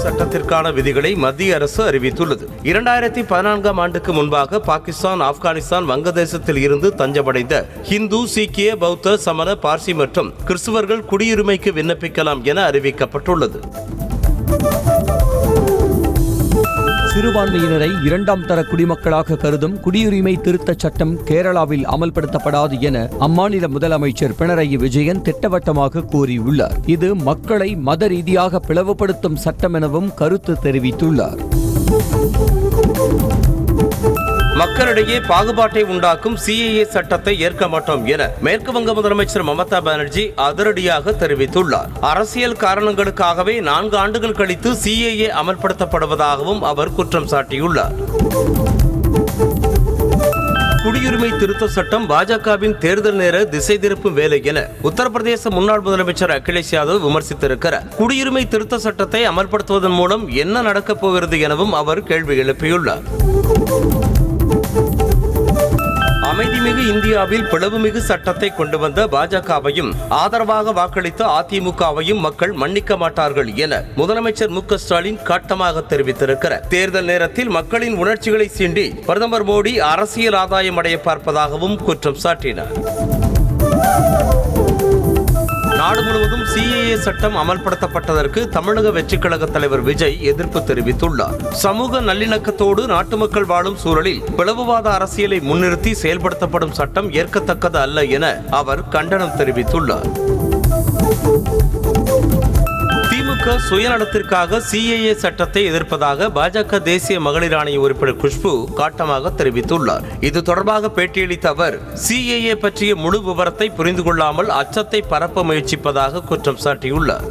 சட்டத்திற்கான விதிகளை மத்திய அரசு அறிவித்துள்ளது. 2014ஆம் ஆண்டுக்கு முன்பாக பாகிஸ்தான், ஆப்கானிஸ்தான், வங்கதேசத்தில் இருந்து தஞ்சமடைந்த இந்து, சீக்கிய, பௌத்த, சமண, பார்சி மற்றும் கிறிஸ்துவர்கள் குடியுரிமைக்கு விண்ணப்பிக்கலாம் என அறிவிக்கப்பட்டுள்ளது. சிறுபான்மையினரை இரண்டாம் தர குடிமக்களாக கருதும் குடியுரிமை திருத்தச் சட்டம் கேரளாவில் அமல்படுத்தப்படாது என அம்மாநில முதலமைச்சர் பினராயி விஜயன் திட்டவட்டமாக கூறியுள்ளார். இது மக்களை மத ரீதியாக பிளவுபடுத்தும் சட்டம் எனவும் கருத்து தெரிவித்துள்ளார். மக்களிடையே பாகுபாட்டை உண்டாக்கும் CAA சட்டத்தை ஏற்க மாட்டோம் என மேற்கு வங்க முதலமைச்சர் மமதா பானர்ஜி அதிரடியாக தெரிவித்துள்ளார். அரசியல் காரணங்களுக்காகவே 4 ஆண்டுகள் கழித்து CAA அமல்படுத்தப்படுவதாகவும் அவர் குற்றம் சாட்டியுள்ளார். குடியுரிமை திருத்த சட்டம் பாஜகவின் தேர்தல் நேர திசை திருப்பும் வேலை என உத்தரப்பிரதேச முன்னாள் முதலமைச்சர் அகிலேஷ் யாதவ் விமர்சித்திருக்கிறார். குடியுரிமை திருத்த சட்டத்தை அமல்படுத்துவதன் மூலம் என்ன நடக்கப் போகிறது எனவும் அவர் கேள்வி எழுப்பியுள்ளார். அமைதிமிகு இந்தியாவில் பிளவுமிகு சட்டத்தை கொண்டு வந்த பாஜகவையும் ஆதரவாக வாக்களித்த அதிமுகவையும் மக்கள் மன்னிக்க மாட்டார்கள் என முதலமைச்சர் மு.க. ஸ்டாலின் காட்டமாக தெரிவித்திருக்கிறார். தேர்தல் நேரத்தில் மக்களின் உணர்ச்சிகளை சீண்டி பிரதமர் மோடி அரசியல் ஆதாயம் அடைய பார்ப்பதாகவும் குற்றம் சாட்டினார். நாடு முழுவதும் CAA சட்டம் அமல்படுத்தப்பட்டதற்கு தமிழக வெற்றிக் கழக தலைவர் விஜய் எதிர்ப்பு தெரிவித்துள்ளார். சமூக நல்லிணக்கத்தோடு நாட்டு மக்கள் வாழும் சூழலில் பிளவுவாத அரசியலை முன்னிறுத்தி செயல்படுத்தப்படும் சட்டம் ஏற்கத்தக்கது அல்ல என அவர் கண்டனம் தெரிவித்துள்ளார். திமுக சுயநலத்திற்காக CAA சட்டத்தை எதிர்ப்பதாக பாஜக தேசிய மகளிர் ஆணைய உறுப்பினர் குஷ்பு காட்டமாக தெரிவித்துள்ளார். இது தொடர்பாக பேட்டியளித்த அவர் CAA பற்றிய முழு விவரத்தை புரிந்து கொள்ளாமல் அச்சத்தை பரப்ப முயற்சிப்பதாக குற்றம் சாட்டியுள்ளார்.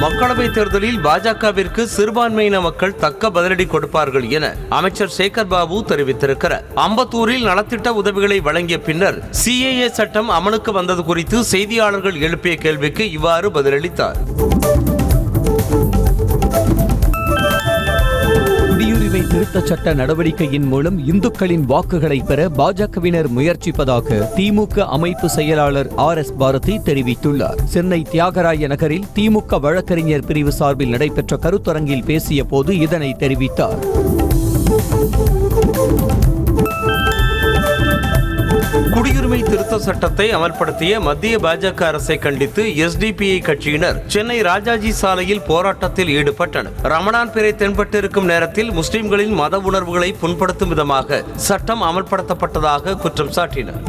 மக்களவைத் தேர்தலில் பாஜகவிற்கு சிறுபான்மையின மக்கள் தக்க பதிலடி கொடுப்பார்கள் என அமைச்சர் சேகர் பாபு தெரிவித்திருக்கிறார். அம்பத்தூரில் நலத்திட்ட உதவிகளை வழங்கிய பின்னர் CAA சட்டம் அமலுக்கு வந்தது குறித்து செய்தியாளர்கள் எழுப்பிய கேள்விக்கு இவ்வாறு பதிலளித்தார். குடியுரிமை திருத்தச் சட்ட நடவடிக்கையின் மூலம் இந்துக்களின் வாக்குகளை பெற பாஜகவினர் முயற்சிப்பதாக திமுக அமைப்பு செயலாளர் RS பாரதி தெரிவித்துள்ளார். சென்னை தியாகராய நகரில் திமுக வழக்கறிஞர் பிரிவு சார்பில் நடைபெற்ற கருத்தரங்கில் பேசிய போது இதனை தெரிவித்தார். குடியுரிமை திருத்த சட்டத்தை அமல்படுத்திய மத்திய பாஜக அரசை கண்டித்து SDPI கட்சியினர் சென்னை ராஜாஜி சாலையில் போராட்டத்தில் ஈடுபட்டனர். ரமணான் பிறை தென்பட்டிருக்கும் நேரத்தில் முஸ்லிம்களின் மத உணர்வுகளை புண்படுத்தும் விதமாக சட்டம் அமல்படுத்தப்பட்டதாக குற்றம் சாட்டினர்.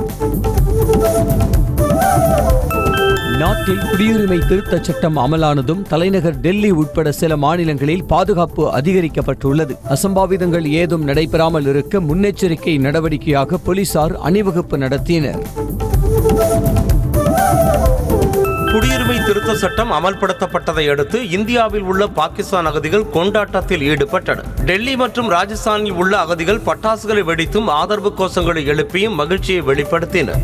நாட்டில் குடியுரிமை திருத்தச் சட்டம் அமலானதும் தலைநகர் டெல்லி உட்பட சில மாநிலங்களில் பாதுகாப்பு அதிகரிக்கப்பட்டுள்ளது. அசம்பாவிதங்கள் ஏதும் நடைபெறாமல் இருக்க முன்னெச்சரிக்கை நடவடிக்கையாக போலீசார் அணிவகுப்பு நடத்தினர். குடியுரிமை திருத்த சட்டம் அமல்படுத்தப்பட்டதை அடுத்து இந்தியாவில் உள்ள பாகிஸ்தான் அகதிகள் கொண்டாட்டத்தில் ஈடுபட்டனர். டெல்லி மற்றும் ராஜஸ்தானில் உள்ள அகதிகள் பட்டாசுகளை வெடித்தும் ஆதரவு கோஷங்களை எழுப்பியும் மகிழ்ச்சியை வெளிப்படுத்தினர்.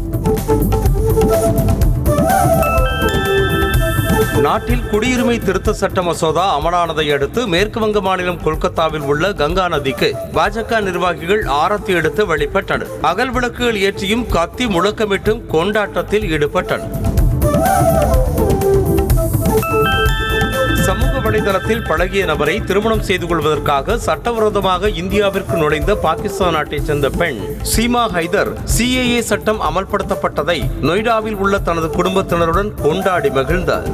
நாட்டில் குடியுரிமை திருத்த சட்ட மசோதா அமலானதை அடுத்து மேற்கு வங்க மாநிலம் கொல்கத்தாவில் உள்ள கங்கா நதிக்கு பாஜக நிர்வாகிகள் ஆரத்தி எடுத்து வழிபட்டனர். அகல் விளக்குகள் ஏற்றியும் கத்தி முழக்கமிட்டும் கொண்டாட்டத்தில் ஈடுபட்டனர். சமூக வலைதளத்தில் பழகிய நபரை திருமணம் செய்து கொள்வதற்காக சட்டவிரோதமாக இந்தியாவிற்கு நுழைந்த பாகிஸ்தான் நாட்டைச் சேர்ந்த பெண் சீமா ஹைதர் CAA சட்டம் அமல்படுத்தப்பட்டதை நொய்டாவில் உள்ள தனது குடும்பத்தினருடன் கொண்டாடி மகிழ்ந்தார்.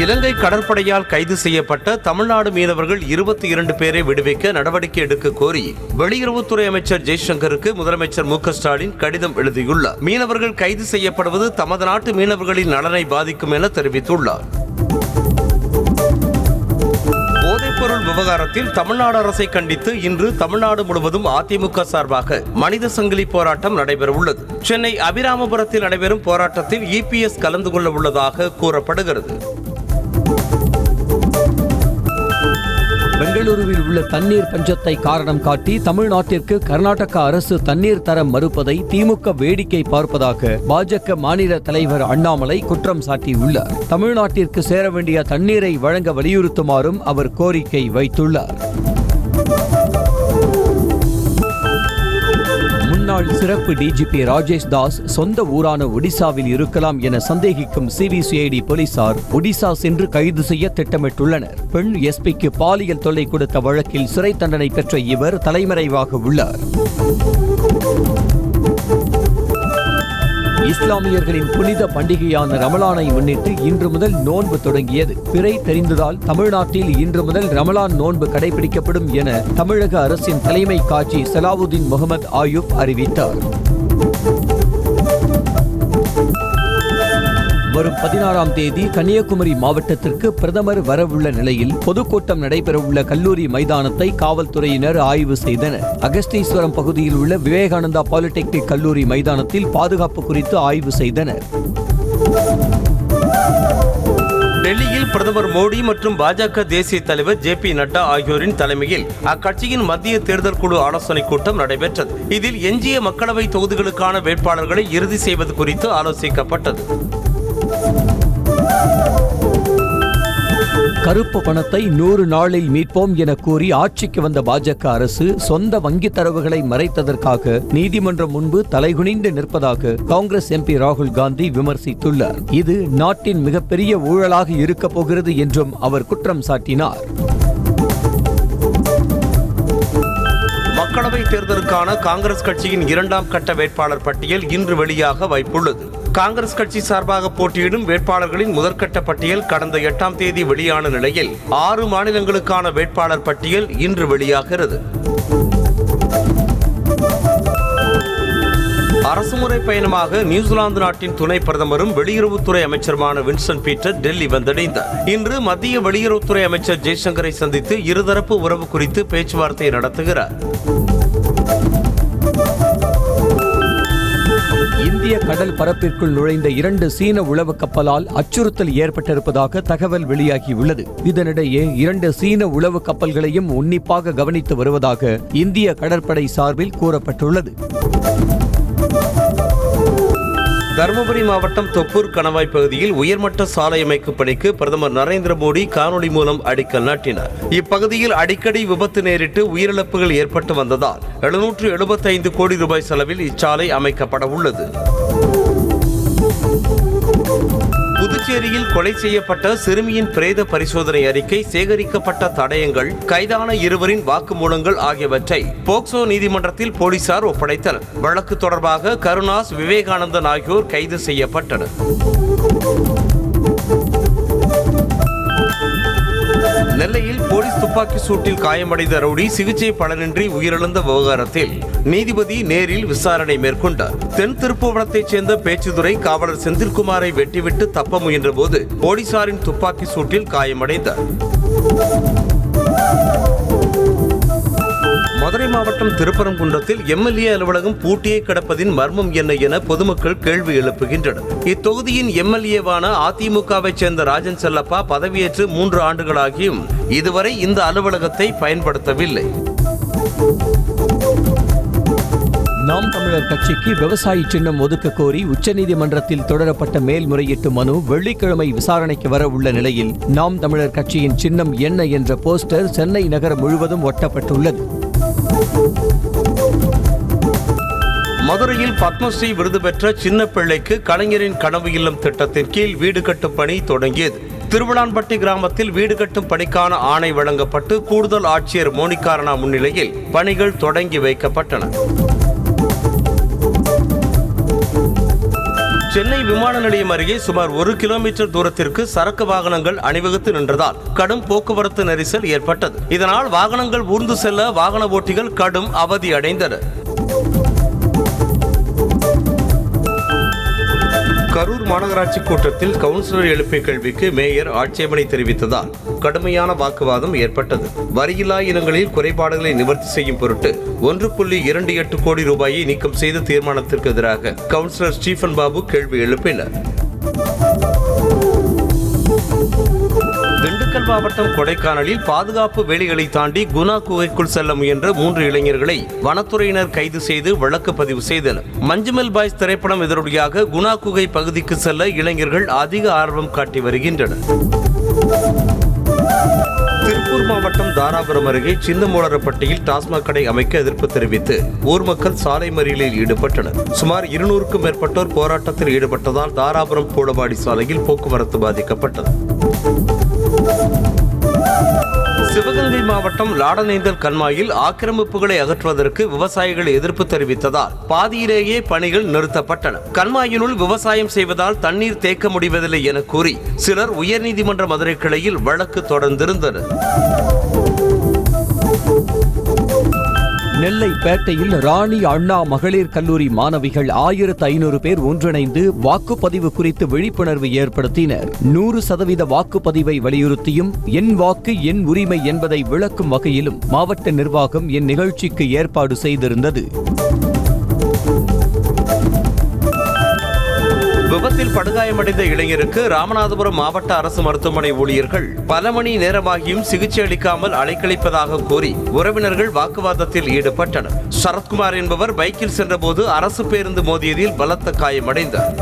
இலங்கை கடற்படையால் கைது செய்யப்பட்ட தமிழ்நாடு மீனவர்கள் 22 பேரை விடுவிக்க நடவடிக்கை எடுக்க கோரி வெளியுறவுத்துறை அமைச்சர் ஜெய்சங்கருக்கு முதலமைச்சர் மு.க. ஸ்டாலின் கடிதம் எழுதியுள்ளார். மீனவர்கள் கைது செய்யப்படுவது தமது நாட்டு மீனவர்களின் நலனை பாதிக்கும் என தெரிவித்துள்ளார். போதைப்பொருள் விவகாரத்தில் தமிழ்நாடு அரசை கண்டித்து இன்று தமிழ்நாடு முழுவதும் அதிமுக சார்பாக மனித சங்கிலி போராட்டம் நடைபெறவுள்ளது. சென்னை அபிராமபுரத்தில் நடைபெறும் போராட்டத்தில் EPS கலந்து கொள்ள உள்ளதாக கூறப்படுகிறது. பெங்களூருவில் உள்ள தண்ணீர் பஞ்சத்தை காரணம் காட்டி தமிழ்நாட்டிற்கு கர்நாடக அரசு தண்ணீர் தர மறுப்பதை திமுக வேடிக்கை பார்ப்பதாக பாஜக மாநில தலைவர் அண்ணாமலை குற்றம் சாட்டியுள்ளார். தமிழ்நாட்டிற்கு சேர வேண்டிய தண்ணீரை வழங்க வலியுறுத்துமாறும் அவர் கோரிக்கை வைத்துள்ளார். முன்னாள் சிறப்பு டிஜிபி ராஜேஷ் தாஸ் சொந்த ஊரான ஒடிசாவில் இருக்கலாம் என சந்தேகிக்கும் சிபிசிஐடி போலீசார் ஒடிசா சென்று கைது செய்ய திட்டமிட்டுள்ளனர். பெண் எஸ்பிக்கு பாலியல் தொல்லை கொடுத்த வழக்கில் சிறை தண்டனை பெற்ற இவர் தலைமறைவாக உள்ளார். இஸ்லாமியர்களின் புனித பண்டிகையான ரமலானை முன்னிட்டு இன்று முதல் நோன்பு தொடங்கியது. பிறை தெரிந்ததால் தமிழ்நாட்டில் இன்று முதல் ரமலான் நோன்பு கடைபிடிக்கப்படும் என தமிழக அரசின் தலைமை காஜி சலாவுதீன் முகமது ஆயூப் அறிவித்தார். வரும் 16ஆம் தேதி கன்னியாகுமரி மாவட்டத்திற்கு பிரதமர் வரவுள்ள நிலையில் பொதுக்கூட்டம் நடைபெறவுள்ள கல்லூரி மைதானத்தை காவல்துறையினர் ஆய்வு செய்தனர். அகஸ்தீஸ்வரம் பகுதியில் உள்ள விவேகானந்தா பாலிடெக்னிக் கல்லூரி மைதானத்தில் பாதுகாப்பு குறித்து ஆய்வு செய்தனர். டெல்லியில் பிரதமர் மோடி மற்றும் பாஜக தேசிய தலைவர் ஜே.பி. நட்டா ஆகியோரின் தலைமையில் அக்கட்சியின் மத்திய தேர்தல் குழு ஆலோசனைக் கூட்டம் நடைபெற்றது. இதில் எஞ்சிய மக்களவை தொகுதிகளுக்கான வேட்பாளர்களை இறுதி செய்வது குறித்து ஆலோசிக்கப்பட்டது. கருப்பு பணத்தை 100 நாளில் மீட்போம் என கூறி ஆட்சிக்கு வந்த பாஜக அரசு சொந்த வங்கித் தரவுகளை மறைத்ததற்காக நீதிமன்றம் முன்பு தலைகுனிந்து நிற்பதாக காங்கிரஸ் எம்பி ராகுல் காந்தி விமர்சித்துள்ளார். இது நாட்டின் மிகப்பெரிய ஊழலாக இருக்கப் போகிறது என்றும் அவர் குற்றம் சாட்டினார். மக்களவை தேர்தலுக்கான காங்கிரஸ் கட்சியின் 2ஆம் கட்ட வேட்பாளர் பட்டியல் இன்று வெளியாக வாய்ப்புள்ளது. காங்கிரஸ் கட்சி சார்பாக போட்டியிடும் வேட்பாளர்களின் முதற்கட்ட பட்டியல் கடந்த 8ஆம் தேதி வெளியான நிலையில் 6 மாநிலங்களுக்கான வேட்பாளர் பட்டியல் இன்று வெளியாகிறது. அரசுமுறை பயணமாக நியூசிலாந்து நாட்டின் துணை பிரதமரும் வெளியுறவுத்துறை அமைச்சருமான வின்ஸ்டன் பீட்டர் டெல்லி வந்தடைந்தார். இன்று மத்திய வெளியுறவுத்துறை அமைச்சர் ஜெய்சங்கரை சந்தித்து இருதரப்பு உறவு குறித்து பேச்சுவார்த்தை நடத்துகிறார். இந்திய கடல் பரப்பிற்குள் நுழைந்த 2 சீன உளவு கப்பலால் அச்சுறுத்தல் ஏற்பட்டிருப்பதாக தகவல் வெளியாகியுள்ளது. இதனிடையே 2 சீன உளவு கப்பல்களையும் உன்னிப்பாக கவனித்து வருவதாக இந்திய கடற்படை சார்பில் கூறப்பட்டுள்ளது. தருமபுரி மாவட்டம் தொப்பூர் கணவாய் பகுதியில் உயர்மட்ட சாலை அமைக்கும் பணிக்கு பிரதமர் நரேந்திர மோடி காணொலி மூலம் அடிக்கல் நாட்டினார். இப்பகுதியில் அடிக்கடி விபத்து நேரிட்டு உயிரிழப்புகள் ஏற்பட்டு வந்ததால் 775 கோடி ரூபாய் செலவில் இச்சாலை அமைக்கப்பட உள்ளது. புதுச்சேரியில் கொலை செய்யப்பட்ட சிறுமியின் பிரேத பரிசோதனை அறிக்கை, சேகரிக்கப்பட்ட தடயங்கள், கைதான 2 வாக்குமூலங்கள் ஆகியவற்றை போக்சோ நீதிமன்றத்தில் போலீசார் ஒப்படைத்தனர். வழக்கு தொடர்பாக கருணாஸ், விவேகானந்தன் ஆகியோர் கைது செய்யப்பட்டனர். நெல்லையில் போலீஸ் துப்பாக்கி சூட்டில் காயமடைந்த ரவுடி சிகிச்சை பலனின்றி உயிரிழந்த விவகாரத்தில் நீதிபதி நேரில் விசாரணை மேற்கொண்டார். தென் திருப்புவனத்தைச் சேர்ந்த பேச்சுத்துறை காவலர் செந்தில்குமாரை வெட்டிவிட்டு தப்ப முயன்ற போது போலீசாரின் துப்பாக்கி சூட்டில் காயமடைந்தார். மதுரை மாவட்டம் திருப்பரங்குன்றத்தில் எம்எல்ஏ அலுவலகம் பூட்டியே கிடப்பதின் மர்மம் என்ன என பொதுமக்கள் கேள்வி எழுப்புகின்றனர். இத்தொகுதியின் எம்எல்ஏவான அதிமுகவைச் சேர்ந்த ராஜன் செல்லப்பா பதவியேற்று 3 ஆண்டுகளாகியும் இதுவரை இந்த அலுவலகத்தை பயன்படுத்தவில்லை. நாம் தமிழர் கட்சிக்கு விவசாயி சின்னம் ஒதுக்க கோரி உச்சநீதிமன்றத்தில் தொடரப்பட்ட மேல்முறையீட்டு மனு வெள்ளிக்கிழமை விசாரணைக்கு வர உள்ள நிலையில் நாம் தமிழர் கட்சியின் சின்னம் என்ன என்ற போஸ்டர் சென்னை நகரம் முழுவதும் ஒட்டப்பட்டுள்ளது. மதுரையில் பத்மஸ்ரீ விருது பெற்ற சின்ன பிள்ளைக்கு கலைஞரின் கனவு இல்லம் திட்டத்தின் கீழ் வீடு கட்டும் பணி தொடங்கியது. திருவிழான்பட்டி கிராமத்தில் வீடு கட்டும் பணிக்கான ஆணை வழங்கப்பட்டு கூடுதல் ஆட்சியர் மோனிகாரணா முன்னிலையில் பணிகள் தொடங்கி வைக்கப்பட்டன. சென்னை விமான நிலையம் அருகே சுமார் 1 கிலோமீட்டர் தூரத்திற்கு சரக்கு வாகனங்கள் அணிவகுத்து நின்றதால் கடும் போக்குவரத்து நெரிசல் ஏற்பட்டது. இதனால் வாகனங்கள் ஊர்ந்து செல்ல வாகன ஓட்டிகள் கடும் அவதி அடைந்தனர். கரூர் மாநகராட்சி கூட்டத்தில் கவுன்சிலர் எழுப்பிய கேள்விக்கு மேயர் ஆட்சேபனை தெரிவித்ததால் கடுமையான வாக்குவாதம் ஏற்பட்டது. வரியில்லா இனங்களில் குறைபாடுகளை நிவர்த்தி செய்யும் பொருட்டு 1.28 கோடி ரூபாயை நீக்கம் செய்த தீர்மானத்திற்கு எதிராக கவுன்சிலர் ஸ்டீபன் பாபு கேள்வி எழுப்பினார். திண்டுக்கல் மாவட்டம் கொடைக்கானலில் பாதுகாப்பு வேலிகளை தாண்டி குணா குகைக்குள் செல்ல முயன்ற 3 இளைஞர்களை வனத்துறையினர் கைது செய்து வழக்கு பதிவு செய்தனர். மஞ்சுமெல் பாய்ஸ் திரைப்படம் எதிரொலியாக குணா குகை பகுதிக்கு செல்ல இளைஞர்கள் அதிக ஆர்வம் காட்டி வருகின்றனர். திருப்பூர் மாவட்டம் தாராபுரம் அருகே சின்னமூலரப்பட்டியில் டாஸ்மாக் கடை அமைக்க எதிர்ப்பு தெரிவித்து ஊர் மக்கள் சாலை மறியலில் ஈடுபட்டனர். சுமார் 200க்கும் மேற்பட்டோர் போராட்டத்தில் ஈடுபட்டதால் தாராபுரம் பூடவாடி சாலையில் போக்குவரத்து பாதிக்கப்பட்டது. சிவகங்கை மாவட்டம் லாடநேந்தல் கண்மாயில் ஆக்கிரமிப்புகளை அகற்றுவதற்கு விவசாயிகள் எதிர்ப்பு தெரிவித்ததால் பாதியிலேயே பணிகள் நிறுத்தப்பட்டன. கண்மாயினுள் விவசாயம் செய்வதால் தண்ணீர் தேக்க முடிவதில்லை என கூறி சிலர் உயர்நீதிமன்ற மதுரை கிளையில் வழக்கு தொடர்ந்திருந்தனர். நெல்லை பேட்டையில் ராணி அண்ணா மகளிர் கல்லூரி மாணவிகள் 1500 பேர் ஒன்றிணைந்து வாக்குப்பதிவு குறித்து விழிப்புணர்வு ஏற்படுத்தினர். 100% வாக்குப்பதிவை வலியுறுத்தியும் என் வாக்கு என் உரிமை என்பதை விளக்கும் வகையிலும் மாவட்ட நிர்வாகம் இந்நிகழ்ச்சிக்கு ஏற்பாடு செய்திருந்தது. விபத்தில் படுகாயமடைந்த இளைஞருக்கு ராமநாதபுரம் மாவட்ட அரசு மருத்துவமனை ஊழியர்கள் பல மணி நேரமாகியும் சிகிச்சை அளிக்காமல் அலைக்கழிப்பதாக கூறி உறவினர்கள் வாக்குவாதத்தில் ஈடுபட்டனர். சரத்குமார் என்பவர் பைக்கில் சென்றபோது அரசு பேருந்து மோதியதில் பலத்த காயமடைந்தார்.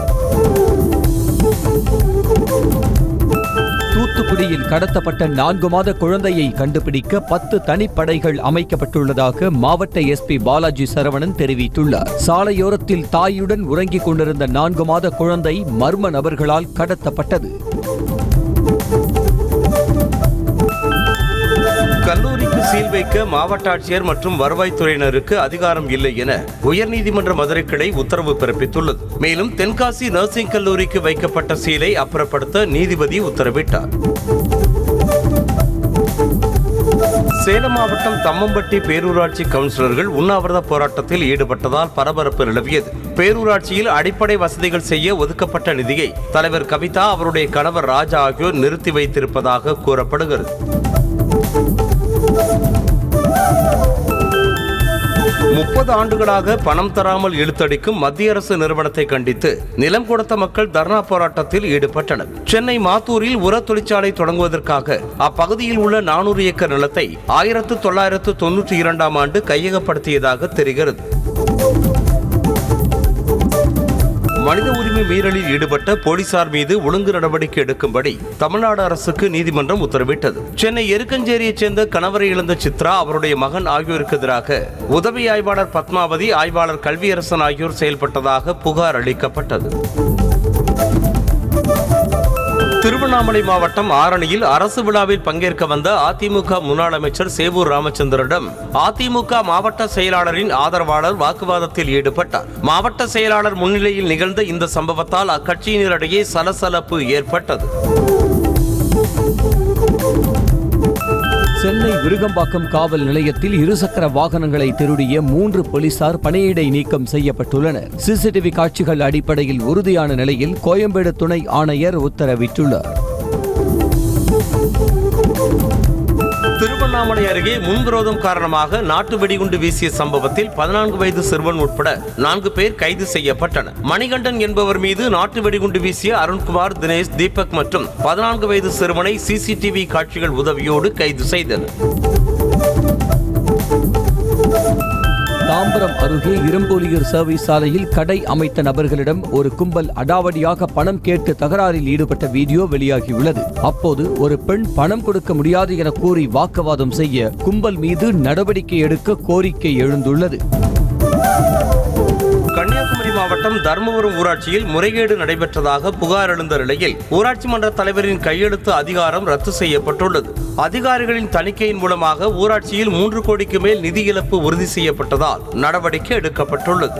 தூத்துக்குடியில் கடத்தப்பட்ட 4 மாத குழந்தையை கண்டுபிடிக்க 10 தனிப்படைகள் அமைக்கப்பட்டுள்ளதாக மாவட்ட எஸ்பி பாலாஜி சரவணன் தெரிவித்துள்ளார். சாலையோரத்தில் தாயுடன் உறங்கிக் கொண்டிருந்த 4 மாத குழந்தை மர்ம நபர்களால் கடத்தப்பட்டது. கல்லூரிக்கு சீல் வைக்க மாவட்ட ஆட்சியர் மற்றும் வருவாய்த்துறையினருக்கு அதிகாரம் இல்லை என உயர்நீதிமன்ற மதுரை கிளை உத்தரவு பிறப்பித்துள்ளது. மேலும் தென்காசி நர்சிங் கல்லூரிக்கு வைக்கப்பட்ட சீலை அப்புறப்படுத்த நீதிபதி உத்தரவிட்டார். சேலம் மாவட்டம் தம்மம்பட்டி பேரூராட்சி கவுன்சிலர்கள் உண்ணாவிரத போராட்டத்தில் ஈடுபட்டதால் பரபரப்பு நிலவியது. பேரூராட்சியில் அடிப்படை வசதிகள் செய்ய ஒதுக்கப்பட்ட நிதியை தலைவர் கவிதா, அவருடைய கணவர் ராஜா ஆகியோர் நிறுத்தி வைத்திருப்பதாக கூறப்படுகிறது. 30 ஆண்டுகளாக பணம் தராமல் இழுத்தடிக்கும் மத்திய அரசு நிறுவனத்தை கண்டித்து நிலம் கொடுத்த மக்கள் தர்ணா போராட்டத்தில் ஈடுபட்டனர். சென்னை மாத்தூரில் உர தொழிற்சாலை தொடங்குவதற்காக அப்பகுதியில் உள்ள 400 ஏக்கர் நிலத்தை 1992ஆம் ஆண்டு கையகப்படுத்தியதாக தெரிகிறது. மனித உரிமை மீறலில் ஈடுபட்ட போலீசார் மீது ஒழுங்கு நடவடிக்கை எடுக்கும்படி தமிழ்நாடு அரசுக்கு நீதிமன்றம் உத்தரவிட்டது. சென்னை எருக்கஞ்சேரியைச் சேர்ந்த கணவரை இழந்த சித்ரா, அவருடைய மகன் ஆகியோருக்கு எதிராக உதவி ஆய்வாளர் பத்மாவதி, ஆய்வாளர் கல்வியரசன் ஆகியோர் செயல்பட்டதாக புகார் அளிக்கப்பட்டது. திருவண்ணாமலை மாவட்டம் ஆரணியில் அரசு விழாவில் பங்கேற்க வந்த அதிமுக முன்னாள் அமைச்சர் சேவூர் ராமச்சந்திரனிடம் அதிமுக மாவட்ட செயலாளரின் ஆதரவாளர் வாக்குவாதத்தில் ஈடுபட்டார். மாவட்ட செயலாளர் முன்னிலையில் நிகழ்ந்த இந்த சம்பவத்தால் அக்கட்சியினரிடையே சலசலப்பு ஏற்பட்டது. சென்னை விருகம்பாக்கம் காவல் நிலையத்தில் இருசக்கர வாகனங்களை திருடிய 3 போலீசார் பணியிடை நீக்கம் செய்யப்பட்டுள்ளனர். சிசிடிவி காட்சிகள் அடிப்படையில் உறுதியான நிலையில் கோயம்பேடு துணை ஆணையர் உத்தரவிட்டுள்ளார். திருவண்ணாமலை அருகே முன்விரோதம் காரணமாக நாட்டு வெடிகுண்டு வீசிய சம்பவத்தில் 14 வயது சிறுவன் உட்பட 4 பேர் கைது செய்யப்பட்டனர். மணிகண்டன் என்பவர் மீது நாட்டு வெடிகுண்டு வீசிய அருண்குமார், தினேஷ், தீபக் மற்றும் 14 வயது சிறுவனை சிசிடிவி காட்சிகள் உதவியோடு கைது செய்தனர். தாம்பரம் அருகே இரும்பொலியூர் சர்வீஸ் சாலையில் கடை அமைத்த நபர்களிடம் ஒரு கும்பல் அடாவடியாக பணம் கேட்டு தகராறில் ஈடுபட்ட வீடியோ வெளியாகியுள்ளது. அப்போது ஒரு பெண் பணம் கொடுக்க முடியாது என கூறி வாக்குவாதம் செய்ய கும்பல் மீது நடவடிக்கை எடுக்க கோரிக்கை எழுந்துள்ளது. கன்னியாகுமரி மாவட்டம் தர்மபுரம் ஊராட்சியில் முறைகேடு நடைபெற்றதாக புகார் எழுந்த நிலையில் ஊராட்சி மன்ற தலைவரின் கையெழுத்து அதிகாரம் ரத்து செய்யப்பட்டுள்ளது. அதிகாரிகளின் தணிக்கையின் மூலமாக ஊராட்சியில் 3 கோடிக்கு மேல் நிதி இழப்பு உறுதி செய்யப்பட்டதால் நடவடிக்கை எடுக்கப்பட்டுள்ளது.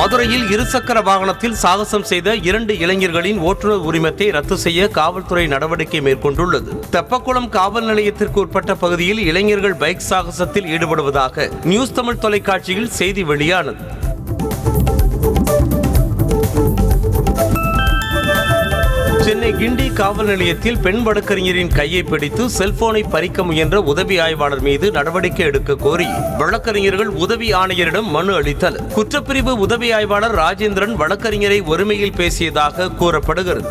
மதுரையில் இருசக்கர வாகனத்தில் சாகசம் செய்த 2 இளைஞர்களின் ஓட்டுநர் உரிமத்தை ரத்து செய்ய காவல்துறை நடவடிக்கை மேற்கொண்டுள்ளது. தெப்பக்குளம் காவல் நிலையத்திற்கு உட்பட்ட பகுதியில் இளைஞர்கள் பைக் சாகசத்தில் ஈடுபடுவதாக நியூஸ் தமிழ் தொலைக்காட்சியில் செய்தி வெளியானது. சென்னை கிண்டி காவல் நிலையத்தில் பெண் வழக்கறிஞரின் கையை பிடித்து செல்போனை பறிக்க முயன்ற உதவி ஆய்வாளர் மீது நடவடிக்கை எடுக்க கோரி வழக்கறிஞர்கள் உதவி ஆணையரிடம் மனு அளித்தனர். குற்றப்பிரிவு உதவி ஆய்வாளர் ராஜேந்திரன் வழக்கறிஞரை ஒருமையில் பேசியதாக கூறப்படுகிறது.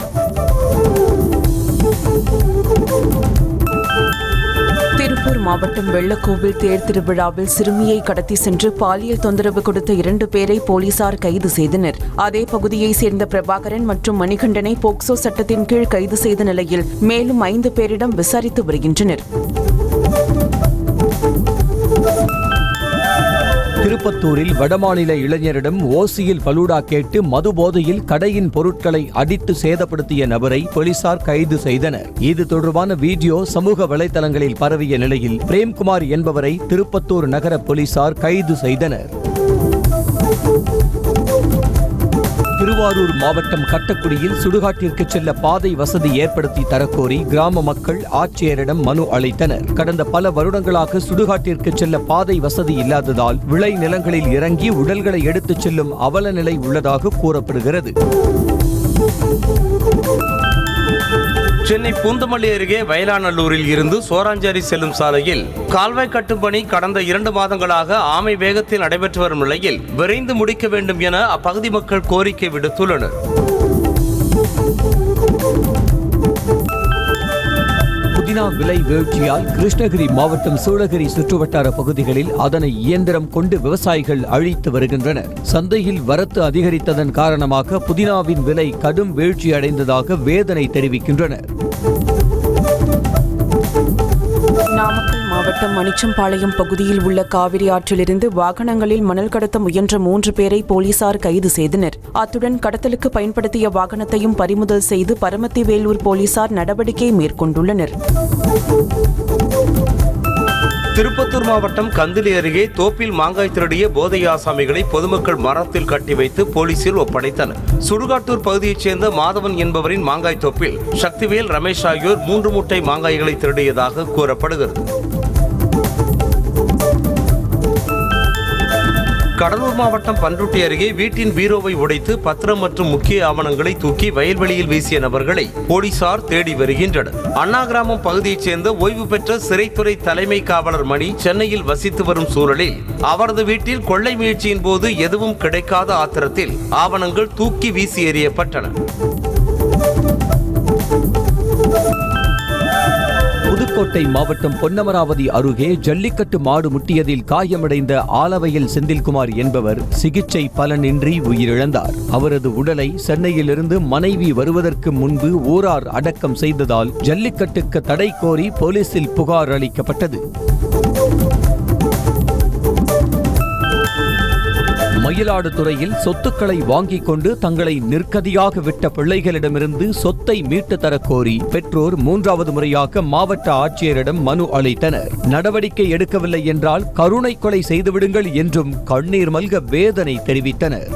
திருப்பூர் மாவட்டம் வெள்ளக்கோவில் தேர் திருவிழாவில் சிறுமியை கடத்தி சென்று பாலியல் தொந்தரவு கொடுத்த 2 பேரை போலீசார் கைது செய்தனர். அதே பகுதியைச் சேர்ந்த பிரபாகரன் மற்றும் மணிகண்டனை போக்சோ சட்டத்தின் கீழ் கைது செய்த நிலையில் மேலும் 5 பேரிடம் விசாரித்து வருகின்றனர். திருப்பத்தூரில் வடமாநில இளைஞரிடம் ஓசியில் பலூடா கேட்டு மது போதையில் கடையின் பொருட்களை அடித்து சேதப்படுத்திய நபரை போலீசார் கைது செய்தனர். இது தொடர்பான வீடியோ சமூக வலைதளங்களில் பரவிய நிலையில் பிரேம்குமார் என்பவரை திருப்பத்தூர் நகர போலீசார் கைது செய்தனர். திருவாரூர் மாவட்டம் கட்டக்குடியில் சுடுகாட்டிற்கு செல்ல பாதை வசதி ஏற்படுத்தி தரக்கோரி கிராம மக்கள் ஆட்சியரிடம் மனு அளித்தனர். கடந்த பல வருடங்களாக சுடுகாட்டிற்கு செல்ல பாதை வசதி இல்லாததால் விளை நிலங்களில் இறங்கி உடல்களை எடுத்துச் செல்லும் அவல நிலை உள்ளதாக கூறப்படுகிறது. சென்னை பூந்தமல்லி அருகே வயலாநல்லூரில் இருந்து சோராஞ்சேரி செல்லும் சாலையில் கால்வாய் கட்டும் பணி கடந்த 2 மாதங்களாக ஆமை வேகத்தில் நடைபெற்று வரும் நிலையில் விரைந்து முடிக்க வேண்டும் என அப்பகுதி மக்கள் கோரிக்கை விடுத்துள்ளனர். புதினா விலை வீழ்ச்சியால் கிருஷ்ணகிரி மாவட்டம் சூளகிரி சுற்றுவட்டார பகுதிகளில் அதனை இயந்திரம் கொண்டு விவசாயிகள் அழித்து வருகின்றனர். சந்தையில் வரத்து அதிகரித்ததன் காரணமாக புதினாவின் விலை கடும் வீழ்ச்சி அடைந்ததாக வேதனை தெரிவிக்கின்றனர். நாமக்கல் மாவட்டம் மணிச்சம்பாளையம் பகுதியில் உள்ள காவிரி ஆற்றிலிருந்து வாகனங்களில் மணல் கடத்த முயன்ற 3 பேரை போலீசார் கைது செய்தனர். அத்துடன் கடத்தலுக்கு பயன்படுத்திய வாகனத்தையும் பறிமுதல் செய்து பரமத்தி வேலூர் போலீசார் நடவடிக்கை மேற்கொண்டுள்ளனர். திருப்பத்தூர் மாவட்டம் கந்திலி அருகே தோப்பில் மாங்காய் திருடிய போதை ஆசாமிகளை பொதுமக்கள் மரத்தில் கட்டி வைத்து போலீசில் ஒப்படைத்தனர். சுடுகாட்டூர் பகுதியைச் சேர்ந்த மாதவன் என்பவரின் மாங்காய் தோப்பில் சக்திவேல், ரமேஷ் ஆகியோர் 3 மூட்டை மாங்காய்களை திருடியதாக கூறப்படுகிறது. கடலூர் மாவட்டம் பன்ருட்டி அருகே வீட்டின் பீரோவை உடைத்து பத்திரம் மற்றும் முக்கிய ஆவணங்களை தூக்கி வயல்வெளியில் வீசிய நபர்களை போலீசார் தேடி வருகின்றனர். அண்ணா கிராமம் பகுதியைச் சேர்ந்த ஓய்வு பெற்ற சிறைத்துறை தலைமை காவலர் மணி சென்னையில் வசித்து வரும் சூழலில் அவரது வீட்டில் கொள்ளை முயற்சியின் போது எதுவும் கிடைக்காத ஆத்திரத்தில் ஆவணங்கள் தூக்கி வீசி எறியப்பட்டன. புதுக்கோட்டை மாவட்டம் பொன்னமராவதி அருகே ஜல்லிக்கட்டு மாடு முட்டியதில் காயமடைந்த ஆலவையில் செந்தில்குமார் என்பவர் சிகிச்சை பலனின்றி உயிரிழந்தார். அவரது உடலை சென்னையிலிருந்து மனைவி வருவதற்கு முன்பு ஊரார் அடக்கம் செய்ததால் ஜல்லிக்கட்டுக்கு தடை கோரி போலீசில் புகார் அளிக்கப்பட்டது. மயிலாடுதுறையில் சொத்துக்களை வாங்கிக் கொண்டு தங்களை நிர்கதியாக விட்ட பிள்ளைகளிடமிருந்து சொத்தை மீட்டு தரக்கோரி பெற்றோர் 3வது முறையாக மாவட்ட ஆட்சியரிடம் மனு அளித்தனர். நடவடிக்கை எடுக்கவில்லை என்றால் கருணை கொலை செய்துவிடுங்கள் என்றும் கண்ணீர் மல்க வேதனை தெரிவித்தனர்.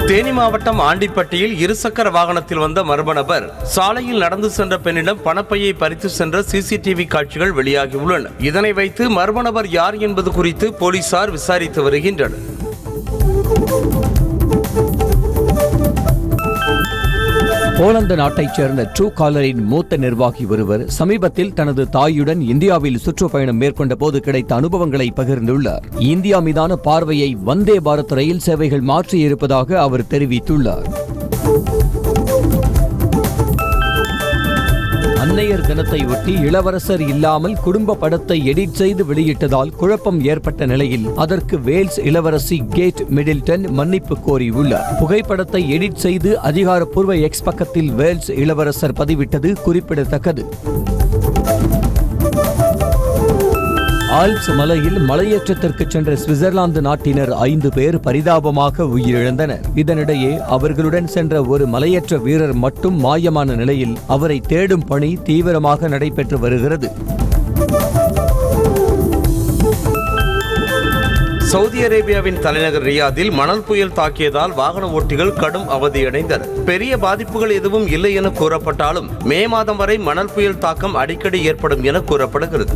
தேனி மாவட்டம் ஆண்டிப்பட்டியில் இருசக்கர வாகனத்தில் வந்த மர்ம நபர் சாலையில் நடந்து சென்ற பெண்ணிடம் பணப்பையை பறித்து சென்ற சிசிடிவி காட்சிகள் வெளியாகியுள்ளன. இதனை வைத்து மர்ம நபர் யார் என்பது குறித்து போலீசார் விசாரித்து வருகின்றனர். போலந்து நாட்டைச் சேர்ந்த ட்ரூ காலரின் மூத்த நிர்வாகி ஒருவர் சமீபத்தில் தனது தாயுடன் இந்தியாவில் சுற்றுப்பயணம் மேற்கொண்ட போது கிடைத்த அனுபவங்களை பகிர்ந்துள்ளார். இந்தியா மீதான பார்வையை வந்தே பாரத் ரயில் சேவைகள் மாற்றியிருப்பதாக அவர் தெரிவித்துள்ளார். அன்னையர் தினத்தை ஒட்டி இளவரசர் இல்லாமல் குடும்ப படத்தை எடிட் செய்து வெளியிட்டதால் குழப்பம் ஏற்பட்ட நிலையில் அதற்கு வேல்ஸ் இளவரசி கேட் மிடில்டன் மன்னிப்பு கோரியுள்ளார். புகைப்படத்தை எடிட் செய்து அதிகாரப்பூர்வ எக்ஸ் பக்கத்தில் வேல்ஸ் இளவரசர் பதிவிட்டது குறிப்பிடத்தக்கது. ஆல்ப்ஸ் மலையில் மலையேற்றத்திற்கு சென்ற சுவிட்சர்லாந்து நாட்டினர் 5 பேர் பரிதாபமாக உயிரிழந்தனர். இதனிடையே அவர்களுடன் சென்ற ஒரு மலையேற்ற வீரர் மட்டும் மாயமான நிலையில் அவரை தேடும் பணி தீவிரமாக நடைபெற்று வருகிறது. சவுதி அரேபியாவின் தலைநகர் ரியாதில் மணல் புயல் தாக்கியதால் வாகன ஓட்டிகள் கடும் அவதியடைந்தனர். பெரிய பாதிப்புகள் எதுவும் இல்லை என கூறப்பட்டாலும் மே மாதம் வரை மணல் புயல் தாக்கம் அடிக்கடி ஏற்படும் என கூறப்படுகிறது.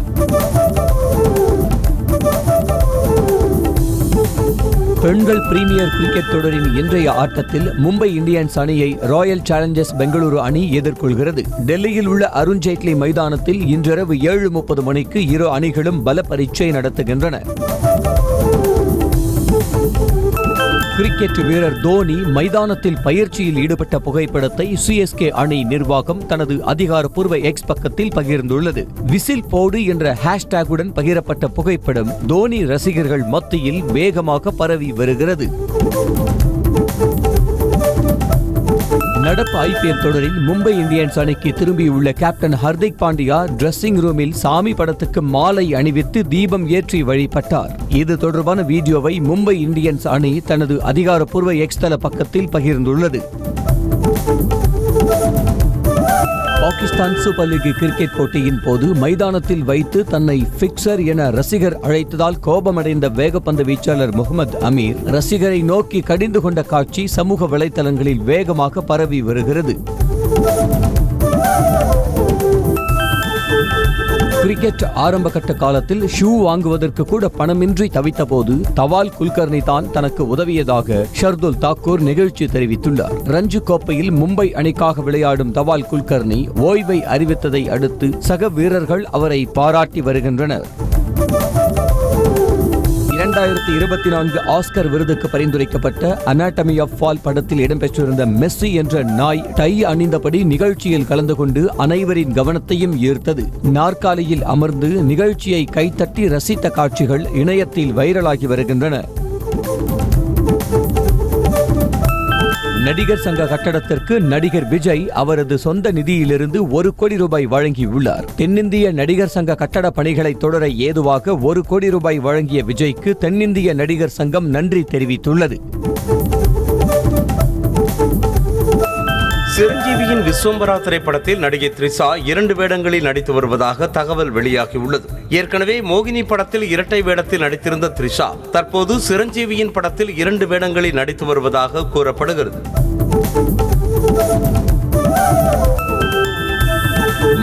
பெண்கள் பிரீமியர் கிரிக்கெட் தொடரின் இன்றைய ஆட்டத்தில் மும்பை இந்தியன்ஸ் அணியை ராயல் சேலஞ்சர்ஸ் பெங்களூரு அணி எதிர்கொள்கிறது. டெல்லியில் உள்ள அருண்ஜேட்லி மைதானத்தில் இன்றிரவு 7:30 மணிக்கு இரு அணிகளும் பல பரீட்சை நடத்துகின்றன. கிரிக்கெட் வீரர் தோனி மைதானத்தில் பயிற்சியில் ஈடுபட்ட புகைப்படத்தை சிஎஸ்கே அணி நிர்வாகம் தனது அதிகாரப்பூர்வ எக்ஸ் பக்கத்தில் பகிர்ந்துள்ளது. விசில் போடு என்ற ஹேஷ்டேகுடன் பகிரப்பட்ட புகைப்படம் தோனி ரசிகர்கள் மத்தியில் வேகமாக பரவி வருகிறது. நடப்பு ஐபிஎல் தொடரில் மும்பை இந்தியன்ஸ் அணிக்கு திரும்பியுள்ள கேப்டன் ஹர்திக் பாண்டியா டிரெஸ்ஸிங் ரூமில் சாமி படத்துக்கு மாலை அணிவித்து தீபம் ஏற்றி வழிபட்டார். இது தொடர்பான வீடியோவை மும்பை இந்தியன்ஸ் அணி தனது அதிகாரப்பூர்வ எக்ஸ் தள பக்கத்தில் பகிர்ந்துள்ளது. பாகிஸ்தான் சூப்பர் லீக் கிரிக்கெட் போட்டியின் போது மைதானத்தில் வைத்து தன்னை பிக்சர் என ரசிகர் அழைத்ததால் கோபமடைந்த வேகப்பந்து வீச்சாளர் முகமது அமீர் ரசிகரை நோக்கி கடிந்து கொண்ட காட்சி சமூக வலைதளங்களில் வேகமாக பரவி வருகிறது. கிரிக்கெட் ஆரம்ப கட்ட காலத்தில் ஷூ வாங்குவதற்கு கூட பணமின்றி தவித்த போது தவால் குல்கர்னி தான் தனக்கு உதவியதாக ஷர்துல் தாக்கூர் நிகழ்ச்சி தெரிவித்துள்ளார். ரஞ்சி கோப்பையில் மும்பை அணிக்காக விளையாடும் தவால் குல்கர்னி ஓய்வை அறிவித்ததை அடுத்து சக வீரர்கள் அவரை பாராட்டி வருகின்றனர். 2024 ஆஸ்கர் விருதுக்கு பரிந்துரைக்கப்பட்ட அனாட்டமி ஆஃப் ஃபால் படத்தில் இடம்பெற்றிருந்த மெஸ்ஸி என்ற நாய் டை அணிந்தபடி நிகழ்ச்சியில் கலந்து கொண்டு அனைவரின் கவனத்தையும் ஈர்த்தது. நாற்காலியில் அமர்ந்து நிகழ்ச்சியை கைத்தட்டி ரசித்த காட்சிகள் இணையத்தில் வைரலாகி வருகின்றன. நடிகர் சங்க கட்டடத்திற்கு நடிகர் விஜய் அவரது சொந்த நிதியிலிருந்து 1 கோடி ரூபாய் வழங்கியுள்ளார். தென்னிந்திய நடிகர் சங்க கட்டட பணிகளை தொடர ஏதுவாக 1 கோடி ரூபாய் வழங்கிய விஜய்க்கு தென்னிந்திய நடிகர் சங்கம் நன்றி தெரிவித்துள்ளது. சிரஞ்சீவியின் விஸ்வம்பரா திரைப்படத்தில் நடிகை த்ரிஷா 2 வேடங்களில் நடித்து வருவதாக தகவல் வெளியாகியுள்ளது. ஏற்கனவே மோகினி படத்தில் இரட்டை வேடத்தில் நடித்திருந்த த்ரிஷா தற்போது சிரஞ்சீவியின் படத்தில் 2 வேடங்களில் நடித்து வருவதாக கூறப்படுகிறது.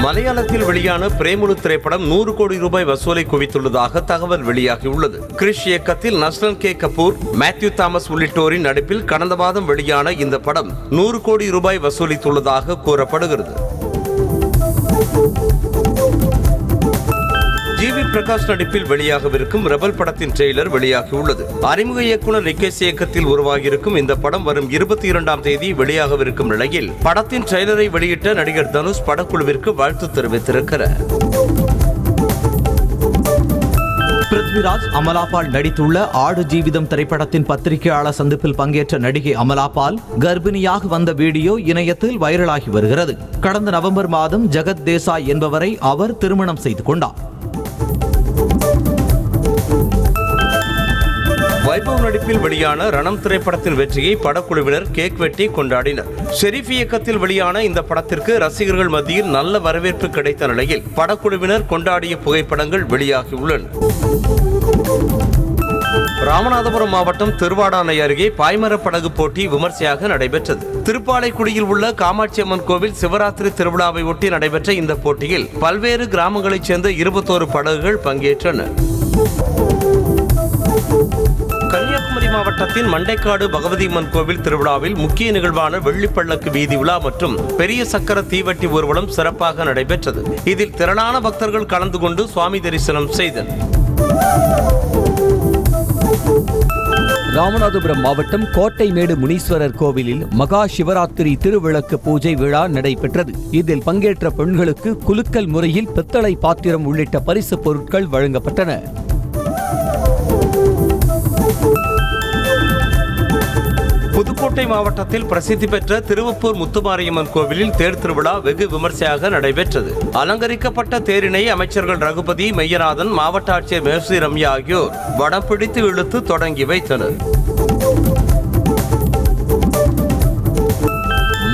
மலையாளத்தில் வெளியான பிரேமுலு திரைப்படம் 100 கோடி ரூபாய் வசூலை குவித்துள்ளதாக தகவல் வெளியாகியுள்ளது. கிரிஷ் இயக்கத்தில் நஸ்லன் கே கபூர், மேத்யூ தாமஸ் உள்ளிட்டோரின் நடிப்பில் கடந்த மாதம் வெளியான இந்த படம் 100 கோடி ரூபாய் வசூலித்துள்ளதாக கூறப்படுகிறது. ஜிவி பிரகாஷ் நடிப்பில் வெளியாகவிருக்கும் ரெபல் படத்தின் ட்ரெய்லர் வெளியாகியுள்ளது. அறிமுக இயக்குனர் ரிகேஷ் இயக்கத்தில் உருவாகியிருக்கும் இந்த படம் வரும் 22ஆம் தேதி வெளியாகவிருக்கும் நிலையில் படத்தின் ட்ரெய்லரை வெளியிட்ட நடிகர் தனுஷ் படக்குழுவிற்கு வாழ்த்து தெரிவித்திருக்கிறார். பிருத்விராஜ் அமலாபால் நடித்துள்ள ஆடு ஜீவிதம் திரைப்படத்தின் பத்திரிகையாளர் சந்திப்பில் பங்கேற்ற நடிகை அமலாபால் கர்ப்பிணியாக வந்த வீடியோ இணையத்தில் வைரலாகி வருகிறது. கடந்த நவம்பர் மாதம் ஜெகத் தேசாய் என்பவரை அவர் திருமணம் செய்து கொண்டார். வைபவ் நடிப்பில் வெளியான ரணம் திரைப்படத்தின் வெற்றியை படக்குழுவினர் கேக் வெட்டி கொண்டாடினர். ஷெரீப் இயக்கத்தில் வெளியான இந்த படத்திற்கு ரசிகர்கள் மத்தியில் நல்ல வரவேற்பு கிடைத்த நிலையில் படக்குழுவினர் கொண்டாடிய புகைப்படங்கள் வெளியாகியுள்ளன. ராமநாதபுரம் மாவட்டம் திருவாடானை அருகே பாய்மர படகு போட்டி விமர்சையாக நடைபெற்றது. திருப்பாலைக்குடியில் உள்ள காமாட்சியம்மன் கோவில் சிவராத்திரி திருவிழாவை ஒட்டி நடைபெற்ற இந்த போட்டியில் பல்வேறு கிராமங்களைச் சேர்ந்த 21 படகுகள் பங்கேற்றன. கன்னியாகுமரி மாவட்டத்தின் மண்டைக்காடு பகவதியம்மன் கோவில் திருவிழாவில் முக்கிய நிகழ்வான வெள்ளிப்பள்ளக்கு வீதி விழா மற்றும் பெரிய சக்கர தீவட்டி ஊர்வலம் சிறப்பாக நடைபெற்றது. இதில் திரளான பக்தர்கள் கலந்து கொண்டு சுவாமி தரிசனம் செய்தனர். ராமநாதபுரம் மாவட்டம் கோட்டைமேடு முனீஸ்வரர் கோவிலில் மகா சிவராத்திரி திருவிளக்கு பூஜை விழா நடைபெற்றது. இதில் பங்கேற்ற பெண்களுக்கு குலுக்கல் முறையில் பித்தளை பாத்திரம் உள்ளிட்ட பரிசு பொருட்கள் வழங்கப்பட்டன. புதுக்கோட்டை மாவட்டத்தில் பிரசித்தி பெற்ற திருவப்பூர் முத்துமாரியம்மன் கோவிலில் தேர் திருவிழா வெகு விமர்சையாக நடைபெற்றது. அலங்கரிக்கப்பட்ட தேரினை அமைச்சர்கள் ரகுபதி, மெய்யநாதன், மாவட்ட ஆட்சியர் மேர்சி ரம்யா ஆகியோர் வடம் பிடித்து இழுத்து தொடங்கி வைத்தனர்.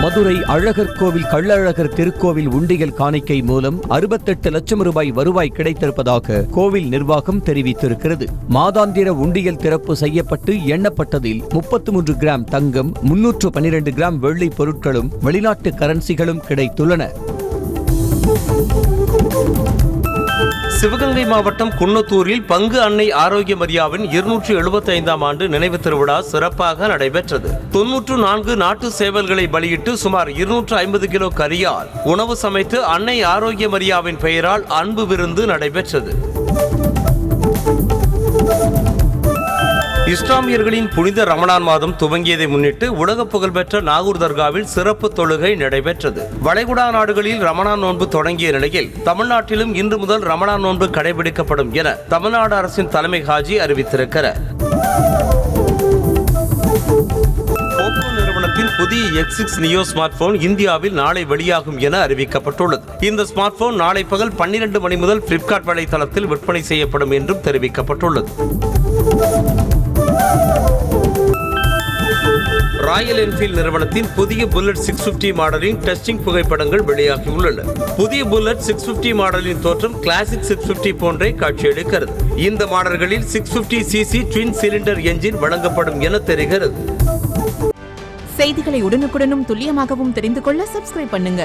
மதுரை அழகர் கோவில் கள்ளழகர் திருக்கோவில் உண்டியல் காணிக்கை மூலம் 68 லட்சம் ரூபாய் வருவாய் கிடைத்திருப்பதாக கோவில் நிர்வாகம் தெரிவித்திருக்கிறது. மாதாந்திர உண்டியல் திறப்பு செய்யப்பட்டு எண்ணப்பட்டதில் 33 கிராம் தங்கம், 312 கிராம் வெள்ளி பொருட்களும் வெளிநாட்டு கரன்சிகளும் கிடைத்துள்ளன. சிவகங்கை மாவட்டம் குன்னத்தூரில் பங்கு அன்னை ஆரோக்கிய மரியாவின் 275ஆம் ஆண்டு நினைவு திருவிழா சிறப்பாக நடைபெற்றது. 94 நாட்டு சேவல்களை பலியிட்டு சுமார் 250 கிலோ கரியால் உணவு சமைத்து அன்னை ஆரோக்கிய மரியாவின் பெயரால் அன்பு விருந்து நடைபெற்றது. இஸ்லாமியர்களின் புனித ரமலான் மாதம் துவங்கியதை முன்னிட்டு உலக புகழ்பெற்ற நாகூர் தர்காவில் சிறப்பு தொழுகை நடைபெற்றது. வளைகுடா நாடுகளில் ரமலான் நோன்பு தொடங்கிய நிலையில் தமிழ்நாட்டிலும் இன்று முதல் ரமலான் நோன்பு கடைபிடிக்கப்படும் என தமிழ்நாடு அரசின் தலைமை ஹாஜி அறிவித்திருக்கிறார். போக்கோ நிறுவனத்தின் புதிய X6 நியோ ஸ்மார்ட் போன் இந்தியாவில் நாளை வெளியாகும் என அறிவிக்கப்பட்டுள்ளது. இந்த ஸ்மார்ட் போன் நாளை பகல் 12 மணி முதல் பிளிப்கார்ட் வலைதளத்தில் விற்பனை செய்யப்படும் என்றும் தெரிவிக்கப்பட்டுள்ளது. ராயல் என்ஃபீல்ட் நிறுவனத்தின் புதிய புல்லட் 650 மாடலின் டெஸ்டிங் புகைப்படங்கள் வெளியாகியுள்ளன. புதிய புல்லட் 650 மாடலின் தோற்றம் கிளாசிக் 650 போன்றே காட்சியளிக்கிறது. இந்த மாடல்களில் 650cc ட்வின் சிலிண்டர் என்ஜின் வழங்கப்படும் என தெரிகிறது. செய்திகளை உடனுக்குடனும் துல்லியமாகவும் தெரிந்து கொள்ள சப்ஸ்கிரைப் பண்ணுங்க.